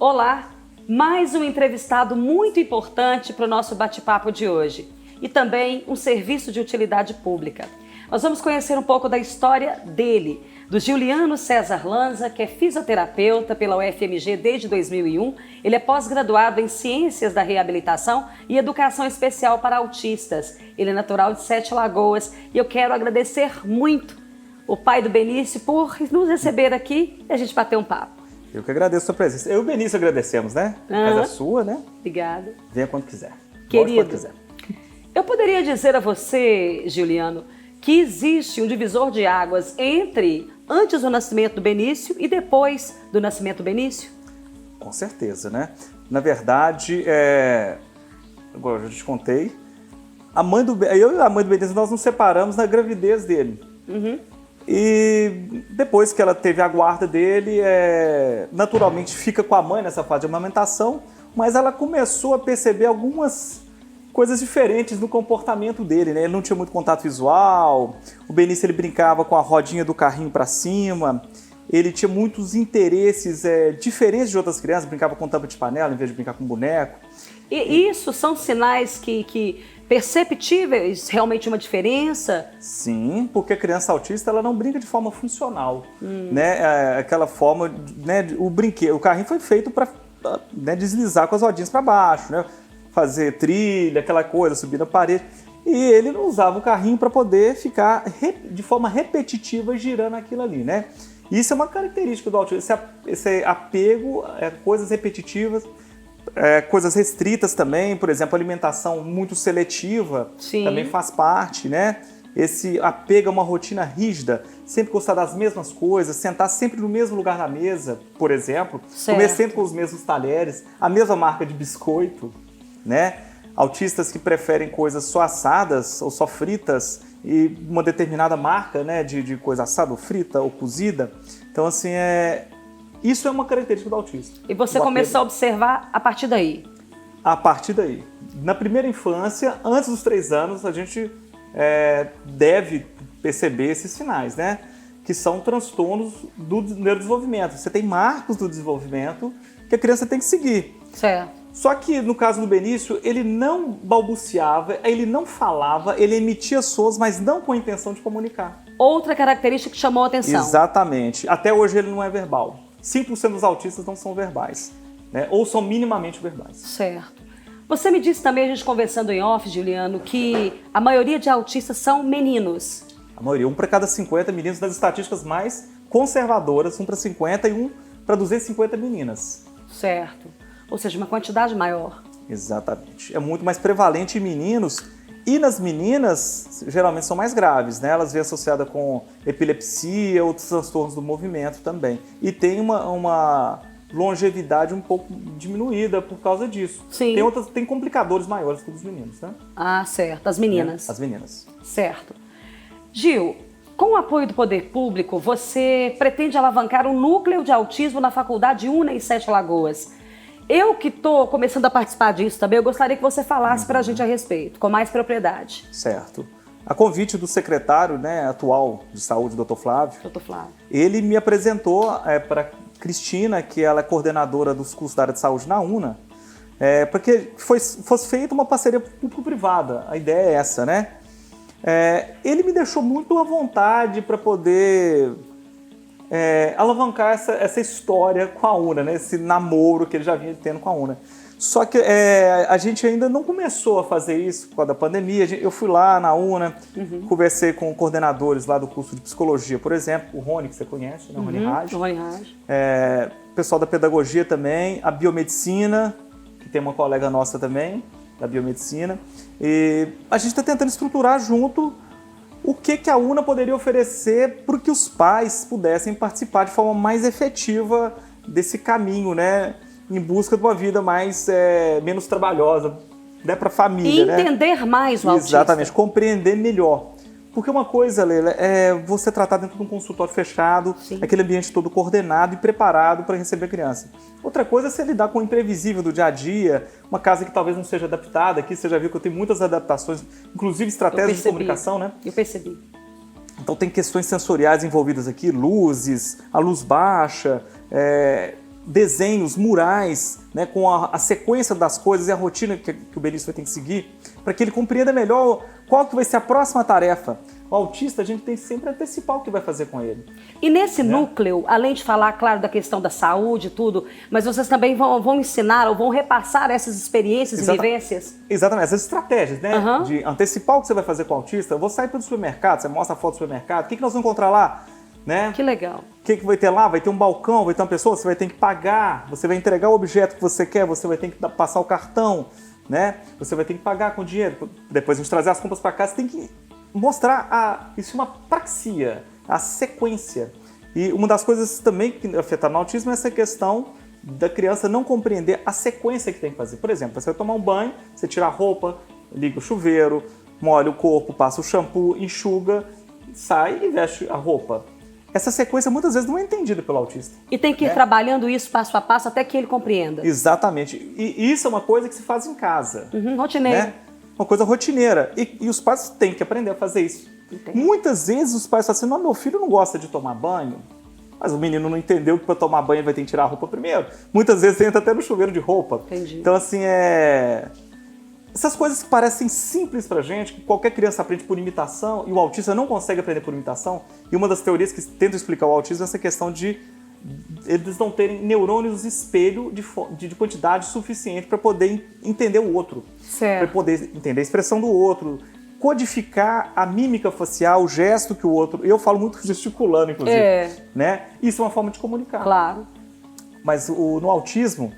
Olá, mais um entrevistado muito importante para o nosso bate-papo de hoje e também um serviço de utilidade pública. Nós vamos conhecer um pouco da história dele, do Giuliano César Lanza, que é fisioterapeuta pela UFMG desde 2001. Ele é pós-graduado em Ciências da Reabilitação e Educação Especial para Autistas. Ele é natural de Sete Lagoas e eu quero agradecer muito o pai do Benício por nos receber aqui e a gente bater um papo. Eu que agradeço a sua presença. Eu e o Benício agradecemos, né? A casa é sua, né? Obrigada. Venha quando quiser. Querido, quando quiser. Eu poderia dizer a você, Giuliano, que existe um divisor de águas entre antes do nascimento do Benício e depois do nascimento do Benício? Com certeza, né? Na verdade, agora eu já te contei, eu e a mãe do Benício, nós nos separamos na gravidez dele. Uhum. E depois que ela teve a guarda dele, naturalmente fica com a mãe nessa fase de amamentação, mas ela começou a perceber algumas coisas diferentes no comportamento dele, né? Ele não tinha muito contato visual, o Benício ele brincava com a rodinha do carrinho para cima, ele tinha muitos interesses diferentes de outras crianças, brincava com tampa de panela em vez de brincar com boneco. E isso são sinais que perceptíveis, realmente uma diferença? Sim, porque a criança autista ela não brinca de forma funcional, né? Aquela forma, né? O carrinho foi feito para deslizar com as rodinhas para baixo, né? Fazer trilha, aquela coisa, subir na parede. E ele não usava o carrinho para poder ficar de forma repetitiva girando aquilo ali, né? Isso é uma característica do autismo, esse apego a coisas repetitivas. Coisas restritas também, por exemplo, alimentação muito seletiva. Sim. Também faz parte, né? Esse apego a uma rotina rígida, sempre gostar das mesmas coisas, sentar sempre no mesmo lugar na mesa, por exemplo, certo. Comer sempre com os mesmos talheres, a mesma marca de biscoito, né? Autistas que preferem coisas só assadas ou só fritas e uma determinada marca, né, de coisa assada ou frita ou cozida. Então, assim, isso é uma característica do autismo. E você começou a observar a partir daí? A partir daí. Na primeira infância, antes dos 3 anos, a gente deve perceber esses sinais, né? Que são transtornos do neurodesenvolvimento. Você tem marcos do desenvolvimento que a criança tem que seguir. Certo. Só que no caso do Benício, ele não balbuciava, ele não falava, ele emitia sons, mas não com a intenção de comunicar. Outra característica que chamou a atenção. Exatamente. Até hoje ele não é verbal. 5% dos autistas não são verbais, né? Ou são minimamente verbais. Certo. Você me disse também, a gente conversando em off, Giuliano, que a maioria de autistas são meninos. A maioria, 1 para cada 50 meninos, das estatísticas mais conservadoras, 1 para 50 e 1 para 250 meninas. Certo. Ou seja, uma quantidade maior. Exatamente. É muito mais prevalente em meninos. E nas meninas, geralmente são mais graves, né? Elas vêm associadas com epilepsia, outros transtornos do movimento também. E tem uma longevidade um pouco diminuída por causa disso. Sim. Tem complicadores maiores que os meninos, né? Ah, certo. As meninas. As meninas. Certo. Gil, com o apoio do poder público, você pretende alavancar um núcleo de autismo na Faculdade UNA em Sete Lagoas. Eu que estou começando a participar disso também, eu gostaria que você falasse para a gente a respeito, com mais propriedade. Certo. A convite do secretário, né, atual de saúde, Dr. Flávio, ele me apresentou para Cristina, que ela é coordenadora dos cursos da área de saúde na UNA, para que fosse feita uma parceria público-privada. A ideia é essa, né? Ele me deixou muito à vontade para poder alavancar essa história com a UNA, né? Esse namoro que ele já vinha tendo com a UNA. Só que a gente ainda não começou a fazer isso por causa da pandemia. Eu fui lá na UNA, conversei com coordenadores lá do curso de psicologia, por exemplo, o Rony, que você conhece, né? O Rony Raj. O pessoal da pedagogia também, a biomedicina, que tem uma colega nossa também, da biomedicina. E a gente está tentando estruturar junto o que a UNA poderia oferecer para que os pais pudessem participar de forma mais efetiva desse caminho, né? Em busca de uma vida menos trabalhosa, né, para a família. E entender mais o autista. Exatamente, compreender melhor. Porque uma coisa, Leila, é você tratar dentro de um consultório fechado, aquele ambiente todo coordenado e preparado para receber a criança. Outra coisa é você lidar com o imprevisível do dia a dia, uma casa que talvez não seja adaptada. Aqui você já viu que eu tenho muitas adaptações, inclusive estratégias de comunicação, né? Eu percebi. Então tem questões sensoriais envolvidas aqui, luzes, a luz baixa, desenhos, murais, né, com a sequência das coisas e a rotina que o Benício vai ter que seguir, para que ele compreenda melhor qual que vai ser a próxima tarefa. O autista, a gente tem que sempre antecipar o que vai fazer com ele. E nesse núcleo, além de falar, claro, da questão da saúde e tudo, mas vocês também vão ensinar ou vão repassar essas experiências e vivências? Exatamente, essas estratégias, né? De antecipar o que você vai fazer com o autista. Eu vou sair para o supermercado, você mostra a foto do supermercado, o que nós vamos encontrar lá? Né? Que legal. O que vai ter lá? Vai ter um balcão, vai ter uma pessoa, você vai ter que pagar, você vai entregar o objeto que você quer, você vai ter que passar o cartão, né? Você vai ter que pagar com dinheiro. Depois de trazer as compras para casa, você tem que mostrar isso é uma praxia, a sequência. E uma das coisas também que afeta no autismo é essa questão da criança não compreender a sequência que tem que fazer. Por exemplo, você vai tomar um banho, você tira a roupa, liga o chuveiro, molha o corpo, passa o shampoo, enxuga, sai e veste a roupa. Essa sequência muitas vezes não é entendida pelo autista. E tem que ir trabalhando isso passo a passo até que ele compreenda. Exatamente. E isso é uma coisa que se faz em casa. Rotineiro. Né? Uma coisa rotineira. E os pais têm que aprender a fazer isso. Entendi. Muitas vezes os pais falam assim, não, meu filho não gosta de tomar banho. Mas o menino não entendeu que para tomar banho ele vai ter que tirar a roupa primeiro. Muitas vezes entra até no chuveiro de roupa. Entendi. Então, assim, essas coisas que parecem simples pra gente, que qualquer criança aprende por imitação, e o autista não consegue aprender por imitação, e uma das teorias que tentam explicar o autismo é essa questão de eles não terem neurônios espelho de quantidade suficiente para poder entender o outro. Para poder entender a expressão do outro, codificar a mímica facial, o gesto que o outro... Eu falo muito gesticulando, inclusive. Né? Isso é uma forma de comunicar. Claro. Mas no autismo...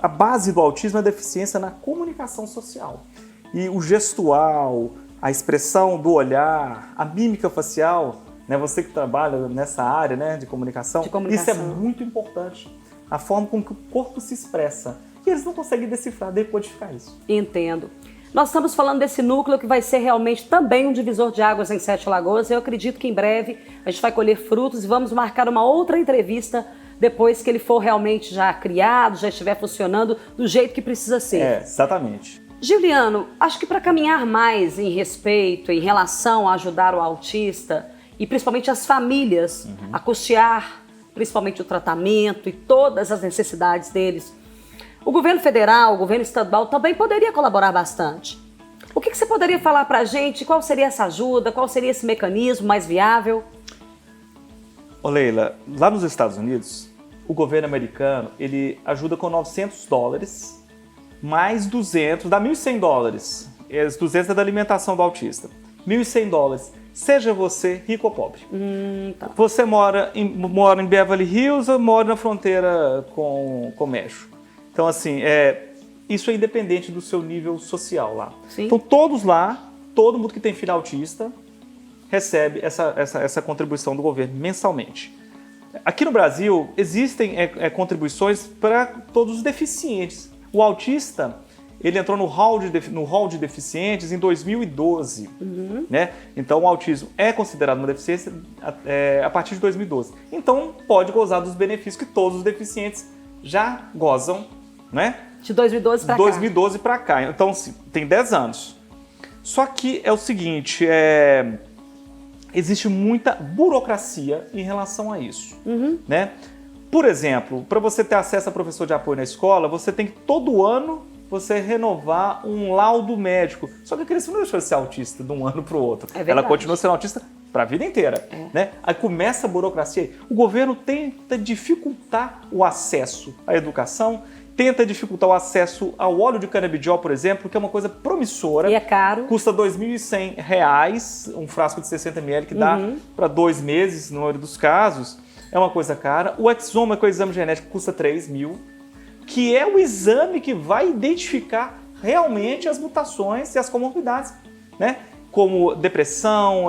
A base do autismo é a deficiência na comunicação social. E o gestual, a expressão do olhar, a mímica facial, né, você que trabalha nessa área, né, de comunicação, isso é muito importante. A forma com que o corpo se expressa. E eles não conseguem decifrar, decodificar isso. Entendo. Nós estamos falando desse núcleo que vai ser realmente também um divisor de águas em Sete Lagoas. Eu acredito que em breve a gente vai colher frutos e vamos marcar uma outra entrevista depois que ele for realmente já criado, já estiver funcionando do jeito que precisa ser. Exatamente. Giuliano, acho que para caminhar mais em respeito, em relação a ajudar o autista e principalmente as famílias a custear principalmente o tratamento e todas as necessidades deles, o governo federal, o governo estadual também poderia colaborar bastante. O que você poderia falar para a gente? Qual seria essa ajuda? Qual seria esse mecanismo mais viável? Ô Leila, lá nos Estados Unidos, o governo americano, ele ajuda com $900, mais 200, dá $1.100. Os 200 é da alimentação do autista. $1.100, seja você rico ou pobre. Tá. Você mora em Beverly Hills ou mora na fronteira com o México. Então, assim, isso é independente do seu nível social lá. Sim. Então, todos lá, todo mundo que tem filho autista, recebe essa contribuição do governo mensalmente. Aqui no Brasil, existem contribuições para todos os deficientes. O autista, ele entrou no hall de deficientes em 2012. Né? Então, o autismo é considerado uma deficiência a partir de 2012. Então, pode gozar dos benefícios que todos os deficientes já gozam, né? De 2012 para cá. 2012 para cá. Então, tem 10 anos. Só que é o seguinte, existe muita burocracia em relação a isso, né? Por exemplo, para você ter acesso a professor de apoio na escola, você tem que todo ano você renovar um laudo médico. Só que a criança não deixou de ser autista de um ano para o outro. Ela continua sendo autista para a vida inteira, né? Aí começa a burocracia. O governo tenta dificultar o acesso à educação, tenta dificultar o acesso ao óleo de canabidiol, por exemplo, que é uma coisa promissora. E é caro. Custa R$2.100, um frasco de 60 ml, que dá para 2 meses, no maioria dos casos. É uma coisa cara. O exoma, que é o exame genético, custa R$3.000, que é o exame que vai identificar realmente as mutações e as comorbidades, né? Como depressão,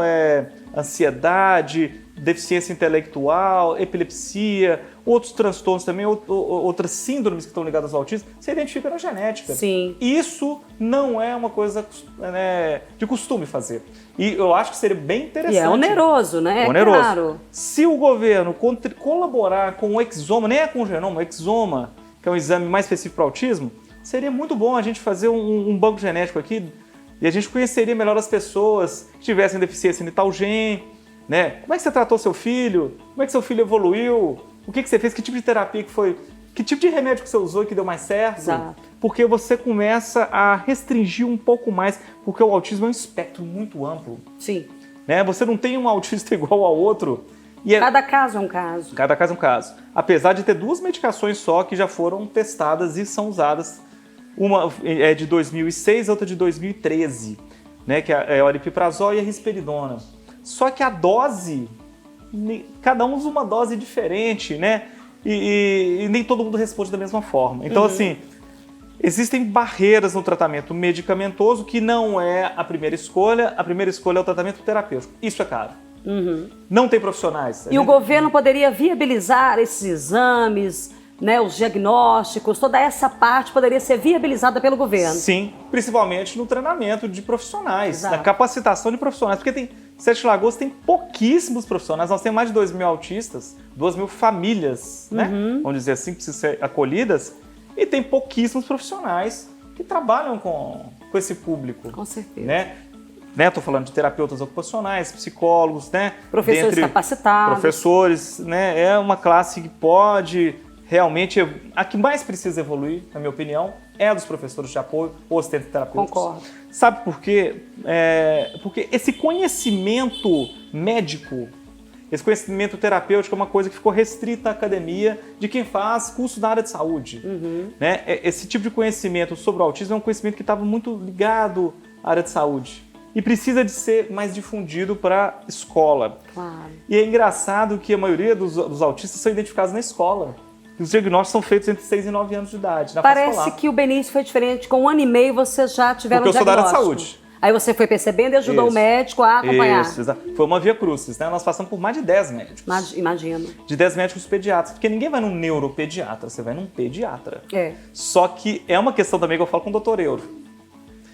ansiedade, deficiência intelectual, epilepsia, outros transtornos também, outras síndromes que estão ligadas ao autismo, você identifica na genética. Sim. Isso não é uma coisa de costume fazer. E eu acho que seria bem interessante. E é oneroso, né? Oneroso. É caro. Se o governo colaborar com o exoma, nem é com o genoma, o exoma, que é um exame mais específico para o autismo, seria muito bom a gente fazer um banco genético aqui e a gente conheceria melhor as pessoas que tivessem deficiência em tal gene, né? Como é que você tratou seu filho? Como é que seu filho evoluiu? O que você fez? Que tipo de terapia que foi? Que tipo de remédio que você usou que deu mais certo? Exato. Porque você começa a restringir um pouco mais, porque o autismo é um espectro muito amplo. Sim. Né? Você não tem um autista igual ao outro. Cada caso é um caso. Cada caso é um caso. Apesar de ter 2 medicações só que já foram testadas e são usadas. Uma é de 2006, outra de 2013, né? Que é o aripiprazol e a risperidona. Só que a dose, cada um usa uma dose diferente, né? E nem todo mundo responde da mesma forma. Então, assim, existem barreiras no tratamento medicamentoso que não é a primeira escolha. A primeira escolha é o tratamento terapêutico. Isso é caro. Não tem profissionais. E o governo poderia viabilizar esses exames, né, os diagnósticos, toda essa parte poderia ser viabilizada pelo governo. Sim, principalmente no treinamento de profissionais, Exato. na capacitação de profissionais, porque Sete Lagoas tem pouquíssimos profissionais, nós temos mais de 2.000 autistas, 2.000 famílias, né, vamos dizer assim, que precisam ser acolhidas, e tem pouquíssimos profissionais que trabalham com esse público. Com certeza. Né? Estou falando de terapeutas ocupacionais, psicólogos, né? Professores capacitados. Professores, né? É uma classe que pode realmente, a que mais precisa evoluir, na minha opinião, é a dos professores de apoio ou assistentes terapêuticos. Concordo. Sabe por quê? Porque esse conhecimento médico, esse conhecimento terapêutico é uma coisa que ficou restrita à academia de quem faz curso na área de saúde. Né? Esse tipo de conhecimento sobre o autismo é um conhecimento que estava muito ligado à área de saúde. E precisa de ser mais difundido para a escola. Claro. E é engraçado que a maioria dos autistas são identificados na escola. E os diagnósticos são feitos entre 6 e 9 anos de idade. Parece que o Benício foi diferente. Com 1 ano e meio vocês já tiveram Porque eu sou da área de saúde. Aí você foi percebendo e ajudou o médico a acompanhar. Isso, exato. Foi uma via crucis, né? Nós passamos por mais de 10 médicos. Imagino. De 10 médicos pediatras. Porque ninguém vai num neuropediatra, você vai num pediatra. É. Só que é uma questão também que eu falo com o Dr. Euro.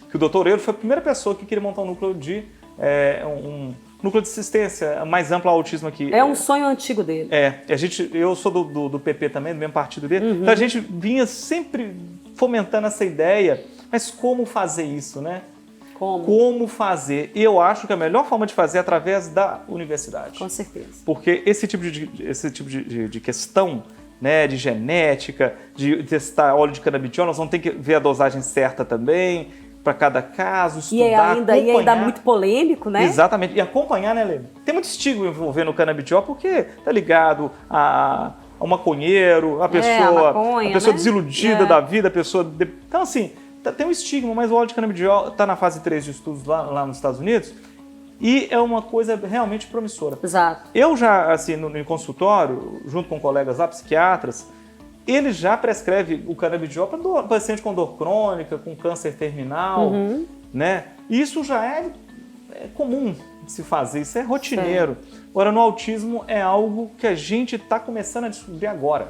Que o Dr. Euro foi a primeira pessoa que queria montar um núcleo de núcleo de assistência mais amplo ao autismo aqui. É um sonho antigo dele. Eu sou do PP também, do mesmo partido dele. Então a gente vinha sempre fomentando essa ideia, mas como fazer isso, né? Como fazer? E eu acho que a melhor forma de fazer é através da universidade. Com certeza. Porque esse tipo de questão, né, de genética, de testar óleo de canabidiol, nós vamos ter que ver a dosagem certa também, para cada caso, estudar, e ainda muito polêmico, né? Exatamente. E acompanhar, né, Lê? Tem muito estigma envolvendo o canabidiol porque tá ligado ao maconheiro, a pessoa, maconha, a pessoa né? desiludida da vida, a pessoa... Então, assim, tem um estigma, mas o óleo de canabidiol está na fase 3 de estudos lá nos Estados Unidos e é uma coisa realmente promissora. Exato. Eu já, assim, no consultório, junto com colegas lá, psiquiatras, ele já prescreve o canabidiol para paciente com dor crônica, com câncer terminal, né? Isso já é comum de se fazer, isso é rotineiro. Agora, no autismo é algo que a gente está começando a descobrir agora.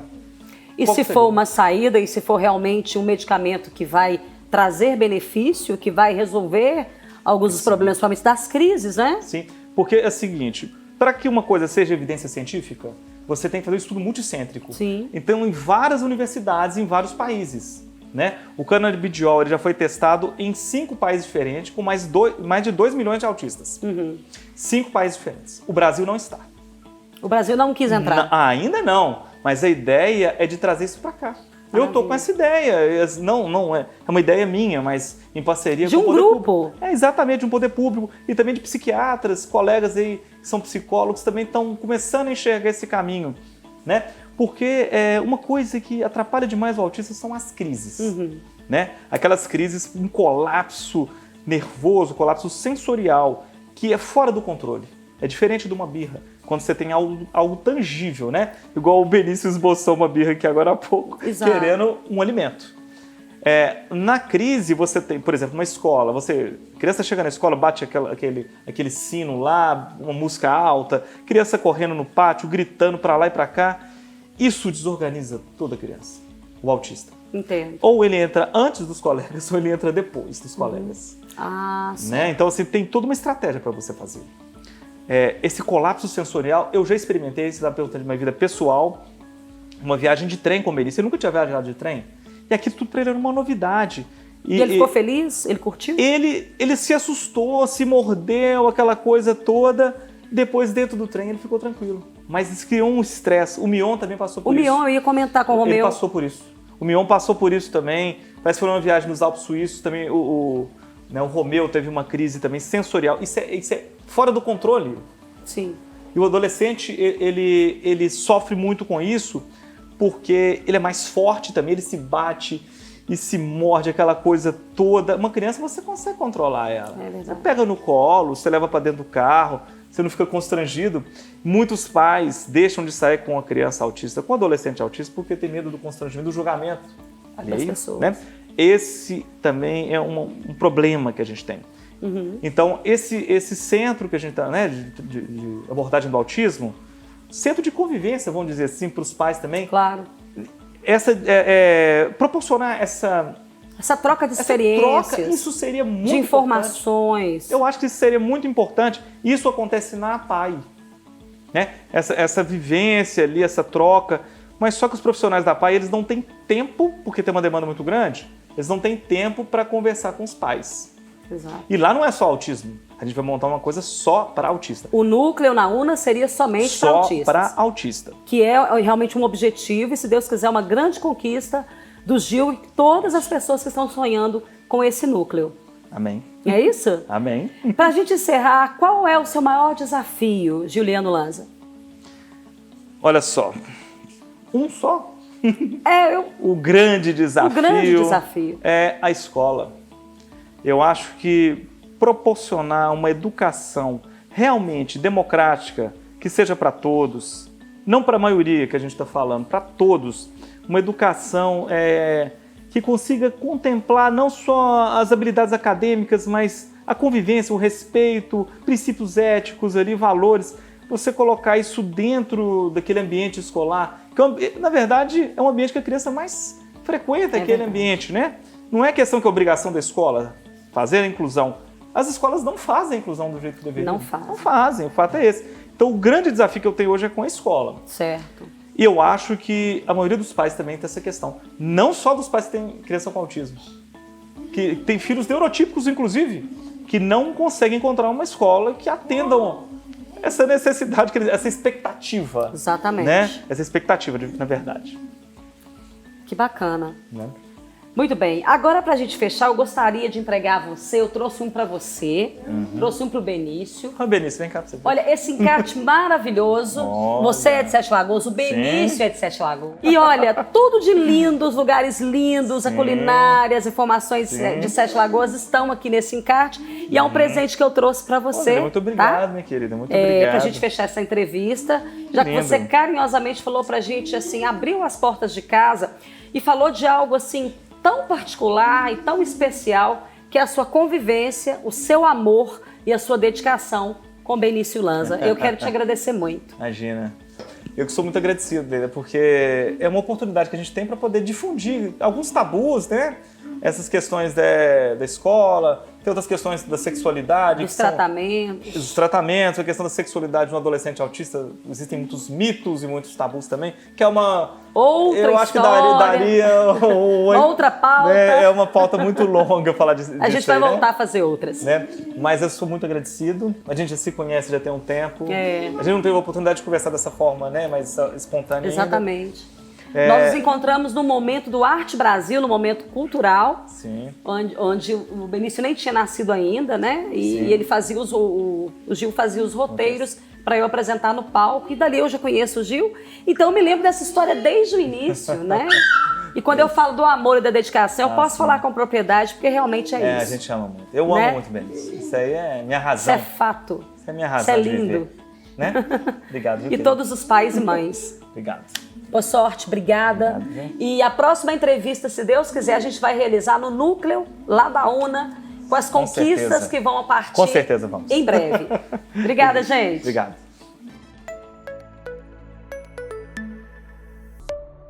E se for uma saída, e se for realmente um medicamento que vai trazer benefício, que vai resolver alguns dos problemas, principalmente das crises, né? Sim, porque é o seguinte, para que uma coisa seja evidência científica, você tem que fazer um estudo multicêntrico. Sim. Então, em várias universidades, em vários países. Né? O canabidiol ele já foi testado em 5 países diferentes, com mais de 2 milhões de autistas. 5 países diferentes. O Brasil não está. O Brasil não quis entrar. Ainda não, mas a ideia é de trazer isso para cá. Eu estou com essa ideia, não é uma ideia minha, mas em parceria com o poder grupo. Público. Exatamente, de um poder público e também de psiquiatras, colegas aí que são psicólogos também estão começando a enxergar esse caminho, né? Porque uma coisa que atrapalha demais o autista são as crises, né? Aquelas crises, um colapso nervoso, colapso sensorial, que é fora do controle. É diferente de uma birra, quando você tem algo tangível, né? Igual o Benício esboçou uma birra aqui agora há pouco, querendo um alimento. Na crise, você tem, por exemplo, uma escola, a criança chega na escola, bate aquele sino lá, uma música alta, criança correndo no pátio, gritando para lá e para cá. Isso desorganiza toda criança, o autista. Entendo. Ou ele entra antes dos colegas, ou ele entra depois dos colegas. Sim. Né? Então, assim, tem toda uma estratégia para você fazer. Esse colapso sensorial, eu já experimentei isso pela minha vida pessoal, uma viagem de trem com o Benício. Eu nunca tinha viajado de trem. E aquilo tudo para ele era uma novidade. E ele ficou feliz? Ele curtiu? Ele se assustou, se mordeu, aquela coisa toda. Depois, dentro do trem, ele ficou tranquilo. mas isso criou um estresse. O Mion também passou por isso. O Mion, eu ia comentar com o Romeu. Ele passou por isso. O Mion passou por isso também. Parece que foi uma viagem nos Alpes Suíços também. O Romeu teve uma crise também sensorial. Isso é fora do controle. Sim. E o adolescente, ele sofre muito com isso porque ele é mais forte também, ele se bate e se morde, aquela coisa toda. Uma criança, você consegue controlar ela. É verdade. Você pega no colo, você leva para dentro do carro, você não fica constrangido. Muitos pais deixam de sair com a criança autista, com o adolescente autista, porque tem medo do constrangimento, do julgamento das pessoas. Né? Esse também é um problema que a gente tem. Uhum. Então, esse centro que a gente está, né, de abordagem do autismo, centro de convivência, vamos dizer assim, para os pais também. Claro. Proporcionar essa troca de experiências. Isso seria muito de informações. Importante. Eu acho que isso seria muito importante. Isso acontece na PAI. Né? Essa vivência ali, essa troca. Mas só que os profissionais da PAI, eles não têm tempo, porque tem uma demanda muito grande, eles não têm tempo para conversar com os pais. Exato. E lá não é só autismo. A gente vai montar uma coisa só para autista. O núcleo na UNA seria somente para autistas. Só para autista. Que é realmente um objetivo e, se Deus quiser, uma grande conquista do Gil e todas as pessoas que estão sonhando com esse núcleo. Amém. É isso? Amém. Para a gente encerrar, qual é o seu maior desafio, Juliano Lanza? Olha só. Um só. O grande desafio. O grande desafio é a escola. Eu acho que proporcionar uma educação realmente democrática, que seja para todos, não para a maioria que a gente está falando, para todos, uma educação que consiga contemplar não só as habilidades acadêmicas, mas a convivência, o respeito, princípios éticos, ali, valores, você colocar isso dentro daquele ambiente escolar, que na verdade é um ambiente que a criança mais frequenta, aquele ambiente, né? Não é questão que é obrigação da escola fazer a inclusão. As escolas não fazem a inclusão do jeito que deveriam. Não fazem. Não fazem, o fato é esse. Então, o grande desafio que eu tenho hoje é com a escola. Certo. E eu acho que a maioria dos pais também tem essa questão. Não só dos pais que têm criança com autismo. Que tem filhos neurotípicos, inclusive, que não conseguem encontrar uma escola que atendam essa necessidade, essa expectativa. Exatamente. Né? Essa expectativa, na verdade. Que bacana. Né? Muito bem. Agora, para a gente fechar, eu gostaria de entregar a você. Eu trouxe um para você, trouxe um para o Benício. Benício, vem cá para você ver. Olha, esse encarte maravilhoso. Olha. Você é de Sete Lagoas, o Benício Sim. é de Sete Lagoas. E olha, tudo de lindo, os lugares lindos, Sim. a culinária, as informações Sim. de Sete Lagoas estão aqui nesse encarte. E é um presente que eu trouxe para você. Muito obrigado, tá? minha querida. Muito obrigado. Para a gente fechar essa entrevista, já que você carinhosamente falou para a gente, assim, abriu as portas de casa e falou de algo assim tão particular e tão especial, que é a sua convivência, o seu amor e a sua dedicação com Benício Lanza. Eu quero te agradecer muito. Imagina. Eu que sou muito agradecido dele, porque é uma oportunidade que a gente tem para poder difundir alguns tabus, né? Essas questões da escola, tem outras questões da sexualidade. Dos tratamentos. Os tratamentos, a questão da sexualidade no adolescente autista, existem muitos mitos e muitos tabus também, que é uma... Outra eu acho história, que daria outra pauta. Né? É uma pauta muito longa falar disso. A gente vai voltar a fazer outras. Né? Mas eu sou muito agradecido. A gente já se conhece já tem um tempo. É. A gente não teve a oportunidade de conversar dessa forma, né? Mais espontânea. Exatamente. Ainda. Nós nos encontramos no momento do Arte Brasil, no momento cultural, Sim. onde o Benício nem tinha nascido ainda, né? E ele fazia o Gil fazia os roteiros para eu apresentar no palco. E dali eu já conheço o Gil. Então eu me lembro dessa história desde o início, né? E quando eu falo do amor e da dedicação, eu posso falar com propriedade, porque realmente é isso. A gente ama muito. Eu amo muito Benício. Isso aí é minha razão. Isso é fato. Isso é minha razão. Isso é lindo. Né? Obrigado. E todos os pais e mães. Obrigado. Boa sorte, obrigada. E a próxima entrevista, se Deus quiser, a gente vai realizar no núcleo lá da UNA, com as conquistas que vão a partir. Com certeza vamos. Em breve. Obrigada, gente. Obrigado.